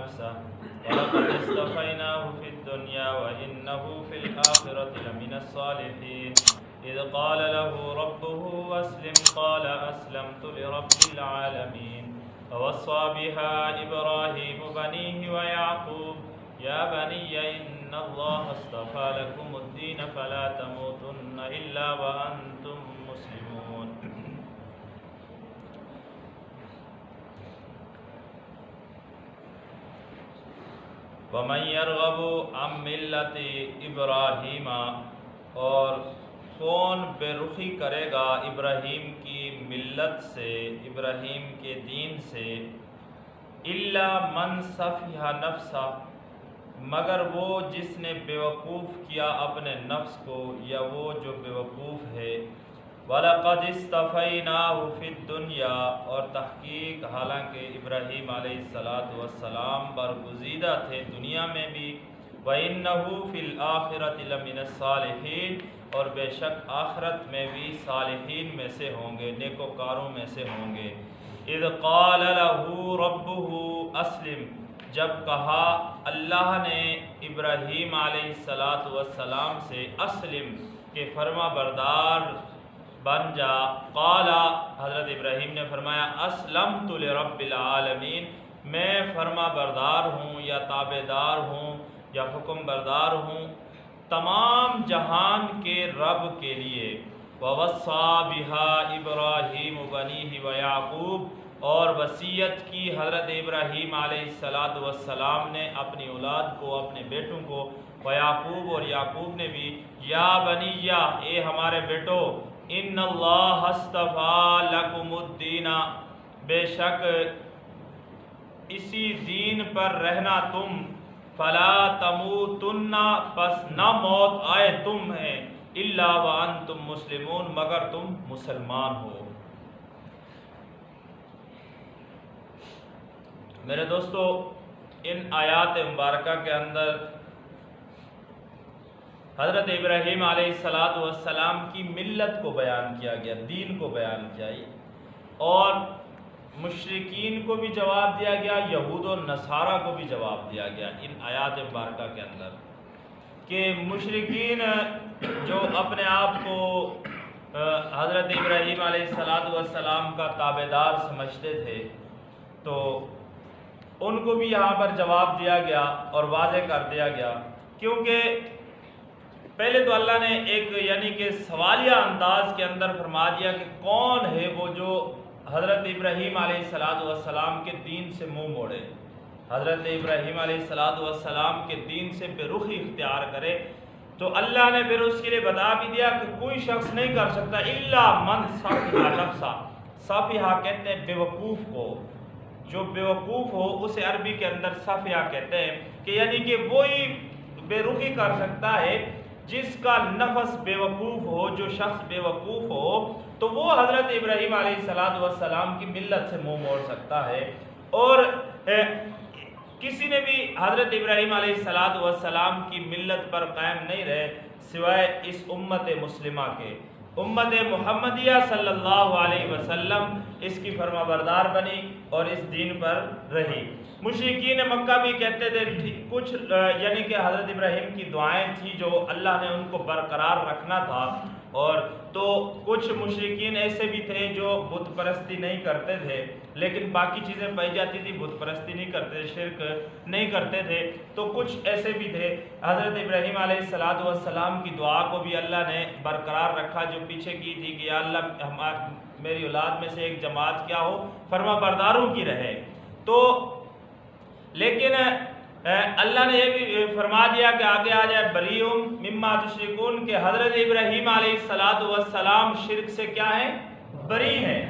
نفسه ولقد اصطفيناه في الدنيا وإنه في الآخرة لمن الصالحين إذ قال له ربه أسلم قال أسلمت لرب العالمين فوصى بها إبراهيم بنيه ويعقوب يا بني إن الله اصطفى لكم الدين فلا تموتن إلا وأنتم مسلمون۔ وَمَن يَرْغَبُ عَن مِّلَّةِ إِبْرَاهِيمَ، اور کون بے رخی کرے گا ابراہیم کی ملت سے، ابراہیم کے دین سے، الا من سفیہ نفسہ، مگر وہ جس نے بیوقوف کیا اپنے نفس کو، یا وہ جو بیوقوف ہے۔ وَلَقَدِ اصْطَفَيْنَاهُ فِي الدُّنْيَا، اور تحقیق حالانکہ ابراہیم علیہ السلام برگزیدہ تھے دنیا میں بھی، وَإِنَّهُ فِي الْآخِرَةِ لَمِنَ الصَّالِحِينَ، اور بے شک آخرت میں بھی صالحین میں سے ہوں گے، نیکوکاروں میں سے ہوں گے۔ اِذْ قَالَ لَهُ رَبُّهُ أَسْلِمْ، جب کہا اللہ نے ابراہیم علیہ السلام سے اسلم، کہ فرما بردار بن جا۔ قال، حضرت ابراہیم نے فرمایا اسلمت لرب العالمین، میں فرما بردار ہوں یا تابعدار ہوں یا حکم بردار ہوں تمام جہان کے رب کے لیے۔ وَوَصَّى بِهَا إِبْرَاهِيمُ بَنِيهِ وَيَعْقُوبُ، اور وصیت کی حضرت ابراہیم علیہ السلام نے اپنی اولاد کو، اپنے بیٹوں کو، ویعقوب، اور یعقوب نے بھی، یا بنیہ، اے ہمارے بیٹو، ان اللہ اصطفیٰ لکم الدین، بے شک اسی دین پر رہنا تم، فلا تموتن، پس نہ موت آئے تمہیں، الا وانتم مسلمون، مگر تم مسلمان ہو۔ میرے دوستو، ان آیات مبارکہ کے اندر حضرت ابراہیم علیہ السلام کی ملت کو بیان کیا گیا، دین کو بیان کیا، اور مشرکین کو بھی جواب دیا گیا، یہود و نصارہ کو بھی جواب دیا گیا ان آیات مبارکہ کے اندر، کہ مشرکین جو اپنے آپ کو حضرت ابراہیم علیہ السلام کا تابعدار سمجھتے تھے، تو ان کو بھی یہاں پر جواب دیا گیا اور واضح کر دیا گیا، کیونکہ پہلے تو اللہ نے ایک یعنی کہ سوالیہ انداز کے اندر فرما دیا کہ کون ہے وہ جو حضرت ابراہیم علیہ السلام کے دین سے منہ موڑے، حضرت ابراہیم علیہ السلام کے دین سے بے رخی اختیار کرے۔ تو اللہ نے پھر اس کے لیے بتا بھی دیا کہ کوئی شخص نہیں کر سکتا الا من سفیہ نفسہ، سفیہ کہتے ہیں بیوقوف کو، جو بیوقوف ہو اسے عربی کے اندر سفیہ کہتے ہیں، کہ یعنی کہ وہی بے رخی کر سکتا ہے جس کا نفس بیوقوف ہو، جو شخص بیوقوف ہو تو وہ حضرت ابراہیم علیہ السلام کی ملت سے منہ موڑ سکتا ہے۔ اور کسی نے بھی حضرت ابراہیم علیہ السلام کی ملت پر قائم نہیں رہے سوائے اس امت مسلمہ کے، امت محمدیہ صلی اللہ علیہ وسلم اس کی فرما بردار بنی اور اس دین پر رہی۔ مشرکین مکہ بھی کہتے تھے کچھ یعنی کہ حضرت ابراہیم کی دعائیں تھیں جو اللہ نے ان کو برقرار رکھنا تھا، اور تو کچھ مشرکین ایسے بھی تھے جو بت پرستی نہیں کرتے تھے لیکن باقی چیزیں پائی جاتی تھی، بت پرستی نہیں کرتے تھے، شرک نہیں کرتے تھے، تو کچھ ایسے بھی تھے۔ حضرت ابراہیم علیہ السلام کی دعا کو بھی اللہ نے برقرار رکھا جو پیچھے کی تھی کہ یا اللہ میری اولاد میں سے ایک جماعت کیا ہو، فرما برداروں کی رہے۔ تو لیکن اللہ نے یہ بھی فرما دیا کہ آگے آ جائے بریئم مما تشرکون، کہ حضرت ابراہیم علیہ السلام شرک سے کیا ہیں؟ بری ہیں،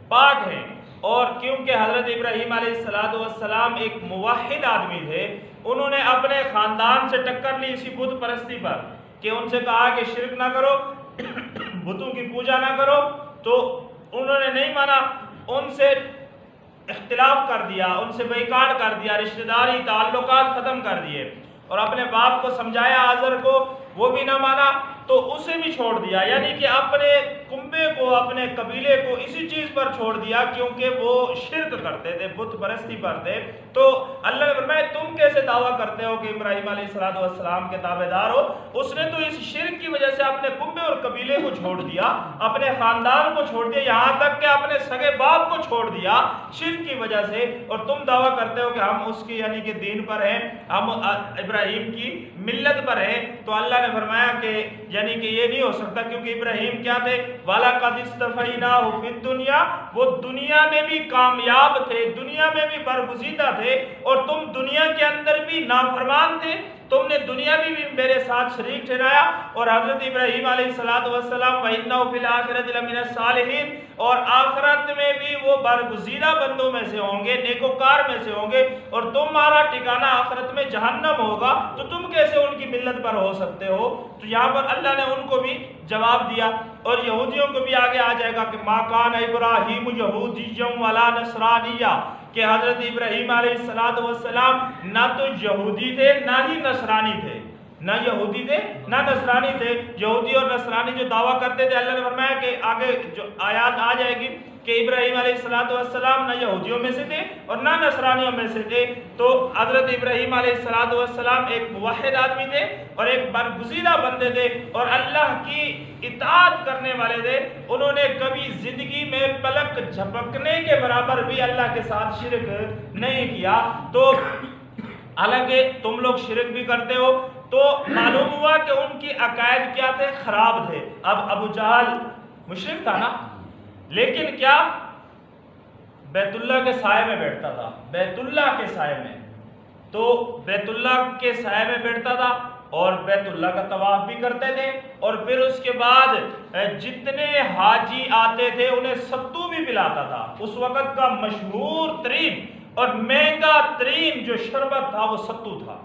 پاک ہیں۔ اور کیونکہ حضرت ابراہیم علیہ السلام ایک موحد آدمی تھے، انہوں نے اپنے خاندان سے ٹکر لی اسی بت پرستی پر، کہ ان سے کہا کہ شرک نہ کرو، بتوں کی پوجا نہ کرو، تو انہوں نے نہیں مانا، ان سے اختلاف کر دیا، ان سے بائیکاٹ کر دیا، رشتہ داری تعلقات ختم کر دیے، اور اپنے باپ کو سمجھایا آزر کو، وہ بھی نہ مانا تو اسے بھی چھوڑ دیا، یعنی کہ اپنے کنبے کو، اپنے قبیلے کو اسی چیز پر چھوڑ دیا کیونکہ وہ شرک کرتے تھے، بت پرستی پر تھے۔ تو اللہ نے فرمایا سے دعویٰ کرتے ہو کہ ابراہیم علیہ السلام کے تابعدار ہو، اس نے تو اس شرک کی وجہ سے اپنے کنبے اور قبیلے کو چھوڑ دیا، اپنے خاندان کو چھوڑ دیا، یہاں تک کہ اپنے سگے باپ کو چھوڑ دیا شرک کی وجہ سے، اور تم دعویٰ کرتے ہو کہ ہم اس کی یعنی کہ دین پر ہیں، ہم ابراہیم کی ملت پر ہیں۔ تو اللہ نے فرمایا کہ یعنی کہ یہ نہیں ہو سکتا، کیونکہ ابراہیم کیا تھے؟ وَلَقَدِ اسْتَفَيْنَاهُ فِي الدُّنْيَا، وہ دنیا میں بھی کامیاب تھے، دنیا میں بھی برگزیدہ تھے، اور تم دنیا کے اندر بھی نافرمان تھے، تم نے دنیا بھی میرے ساتھ شریک ٹھہرایا۔ اور حضرت ابراہیم علیہ السلام وَإِنَّهُ فِي الْآخِرَةِ لَمِنَ الصَّالِحِينَ، اور آخرت میں بھی وہ برگزیدہ بندوں میں سے ہوں گے، نیکوکار میں سے ہوں گے، اور تمہارا ٹھکانہ آخرت میں جہنم ہوگا، تو تم کیسے ان کی ملت پر ہو سکتے ہو؟ تو یہاں پر اللہ نے ان کو بھی جواب دیا، اور یہودیوں کو بھی آگے آ جائے گا کہ مَا كَانَ إِبْرَاهِيمُ يَهُودِيًّا وَلَا نَصْرَانِيًّا، کہ حضرت ابراہیم علیہ السلام نہ تو یہودی تھے نہ ہی نصرانی تھے، نہ یہودی تھے نہ نصرانی تھے۔ یہودی اور نصرانی جو دعویٰ کرتے تھے، اللہ نے فرمایا کہ آگے جو آیات آ جائے گی کہ ابراہیم علیہ السلام نہ یہودیوں میں سے تھے اور نہ نصرانیوں میں سے تھے۔ تو حضرت ابراہیم علیہ السلام ایک موحد آدمی تھے اور ایک برگزیدہ بندے تھے اور اللہ کی اطاعت کرنے والے تھے۔ انہوں نے کبھی زندگی میں پلک جھپکنے کے برابر بھی اللہ کے ساتھ شرک نہیں کیا۔ تو حالانکہ تم لوگ شرک بھی کرتے ہو، تو معلوم ہوا کہ ان کی عقائد کیا تھے؟ خراب تھے۔ اب ابو جہل مشرک تھا نا، لیکن کیا بیت اللہ کے سائے میں بیٹھتا تھا، بیت اللہ کے سائے میں، تو بیت اللہ کے سائے میں بیٹھتا تھا اور بیت اللہ کا طواف بھی کرتے تھے، اور پھر اس کے بعد جتنے حاجی آتے تھے انہیں ستو بھی پلاتا تھا۔ اس وقت کا مشہور ترین اور مہنگا ترین جو شربت تھا وہ ستو تھا،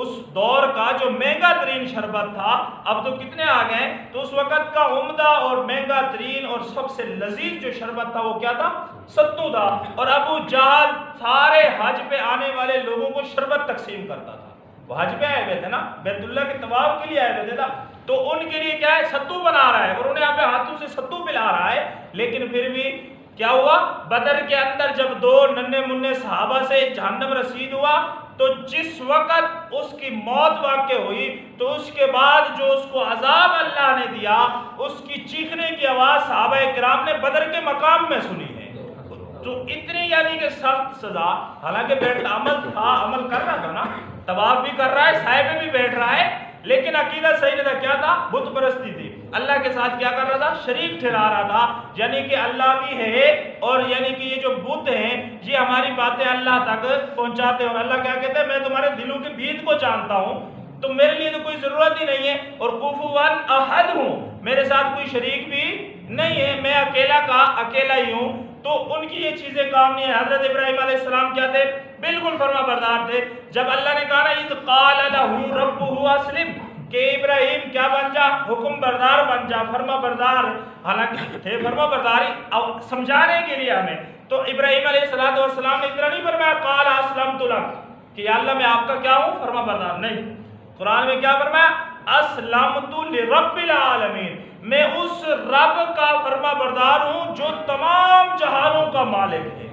اس دور کا جو مہنگا ترین شربت تھا۔ اب تو کتنے آ گئے، تو اس وقت کا عمدہ اور مہنگا ترین اور سب سے لذیذ جو شربت تھا وہ کیا تھا؟ ستو تھا۔ اور ابو جہل سارے حج پہ آنے والے لوگوں کو شربت تقسیم کرتا تھا، وہ حج پہ آئے ہوئے تھے نا، بیت اللہ کے طواف کے لیے آئے ہوئے تھے نا، تو ان کے لیے کیا ہے؟ ستو بنا رہا ہے اور انہیں یہاں پہ ہاتھوں سے ستو پلا رہا ہے۔ لیکن پھر بھی کیا ہوا؟ بدر کے اندر جب دو ننھے منھے صحابہ سے جہنم رسید ہوا، تو جس وقت اس کی موت واقع ہوئی تو اس کے بعد جو اس کو عذاب اللہ نے دیا، اس کی چیخنے کی آواز صحابہ کرام نے بدر کے مقام میں سنی ہے۔ تو اتنی یعنی کہ سخت سزا، حالانکہ بیٹھ عمل تھا، عمل کر رہا تھا نا، طواف بھی کر رہا ہے، سائے میں بھی بیٹھ رہا ہے، لیکن عقیدہ صحیح نہیں تھا۔ کیا تھا؟ بت پرستی تھی، اللہ کے ساتھ کیا کر رہا تھا؟ شریک ٹھہرا رہا تھا، یعنی کہ اللہ بھی ہے اور یعنی کہ یہ جو بت ہیں یہ ہماری باتیں اللہ تک پہنچاتے ہیں، اور اللہ کیا کہتے ہیں؟ میں تمہارے دلوں کے بھید کو جانتا ہوں، تو میرے لیے تو کوئی ضرورت ہی نہیں ہے، اور کفواً احد ہوں، میرے ساتھ کوئی شریک بھی نہیں ہے، میں اکیلا کا اکیلا ہی ہوں۔ تو ان کی یہ چیزیں کام نہیں ہے۔ حضرت ابراہیم علیہ السلام کیا تھے؟ بالکل فرما بردار تھے۔ جب اللہ نے کہا نا اذ قال له ربه اسلم، کہ ابراہیم کیا بن جا؟ حکم بردار بن جا، فرما بردار، حالانکہ تھے فرما برداری سمجھانے کے لیے ہمیں۔ تو ابراہیم علیہ السلام نے اتنا نہیں فرمایا قال اسلمت لک کہ یا اللہ میں آپ کا کیا ہوں؟ فرما بردار، نہیں۔ قرآن میں کیا فرمایا؟ اسلمت لرب العالمین، میں اس رب کا فرما بردار ہوں جو تمام جہانوں کا مالک ہے۔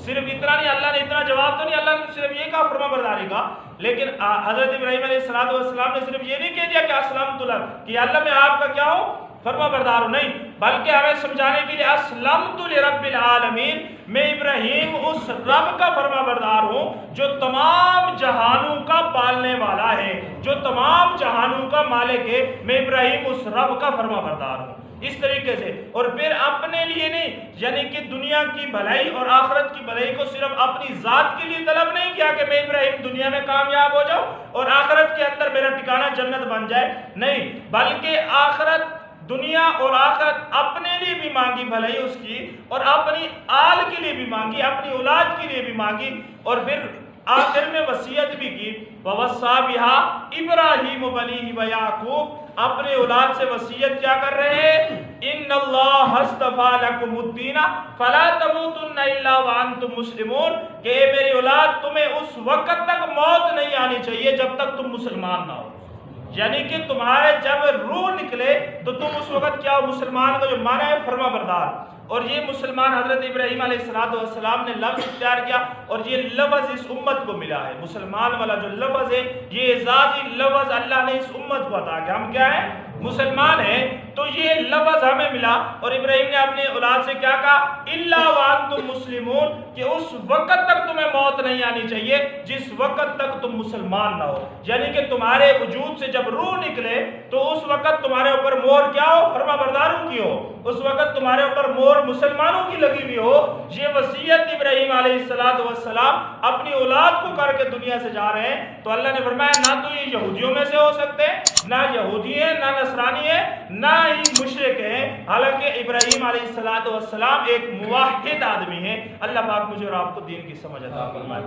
صرف اتنا نہیں، اللہ نے اتنا جواب تو نہیں، اللہ نے صرف یہ کہا فرما برداری کا، لیکن حضرت ابراہیم علیہ السلام نے صرف یہ نہیں کہہ دیا کہ اسلمت لک کہ اللہ میں آپ کا کیا ہوں؟ فرما بردار ہوں، نہیں، بلکہ ہمیں سمجھانے کے لیے اسلمت لرب العالمین، میں ابراہیم اس رب کا فرما بردار ہوں جو تمام جہانوں کا پالنے والا ہے، جو تمام جہانوں کا مالک ہے، میں ابراہیم اس رب کا فرما بردار ہوں۔ اس طریقے سے، اور پھر اپنے لیے نہیں، یعنی کہ دنیا کی بھلائی اور آخرت کی بھلائی کو صرف اپنی ذات کے لیے طلب نہیں کیا کہ میں ابراہیم دنیا میں کامیاب ہو جاؤں اور آخرت کے اندر میرا ٹھکانہ جنت بن جائے، نہیں، بلکہ آخرت، دنیا اور آخرت اپنے لیے بھی مانگی بھلائی اس کی، اور اپنی آل کے لیے بھی مانگی، اپنی اولاد کے لیے بھی مانگی، اور پھر آخر میں وصیت بھی کی وَوَصَّى بِهَا ابراہیم بنیہ ویعقوب، اپنے اولاد سے وصیت کیا کر رہے ہیں؟ ان اللہ اصطفیٰ لکم الدین فلا تموتن الا وانتم مسلمون، کہ اے میری اولاد تمہیں اس وقت تک موت نہیں آنی چاہیے جب تک تم مسلمان نہ ہو۔ یعنی کہ تمہارے جب روح نکلے تو تم اس وقت کیا ہو؟ مسلمان کا جو معنی ہے فرما بردار. اور یہ مسلمان حضرت ابراہیم علیہ السلام نے لفظ اختیار کیا اور یہ لفظ اس امت کو ملا ہے. مسلمان والا جو لفظ ہے یہ اعزازی لفظ اللہ نے اس امت کو عطا کیا. ہم کیا ہیں؟ مسلمان ہیں. تو یہ لفظ ہمیں ملا اور ابراہیم نے اپنی اولاد سے کیا کہا؟ الا وانتم مسلمون، کہ اس وقت تک تمہیں موت نہیں آنی چاہیے جس وقت تک تم مسلمان نہ ہو. یعنی کہ تمہارے وجود سے جب روح نکلے تو اس وقت تمہارے اوپر مہر کیا ہو؟ فرما برداروں کی ہو. اس وقت تمہارے اوپر مہر مسلمانوں کی لگی ہوئی ہو. یہ وصیت ابراہیم علیہ السلام اپنی اولاد کو کر کے دنیا سے جا رہے ہیں. تو اللہ نے فرمایا نہ تو یہ یہودیوں میں سے ہو سکتے، نہ یہودی ہیں، نہ نصرانی ہیں، نہ ہی مشرک ہیں. حالانکہ ابراہیم علیہ السلام ایک موحد آدمی ہیں. اللہ پاک مجھے اور آپ کو دین کی سمجھ عطا فرمائے.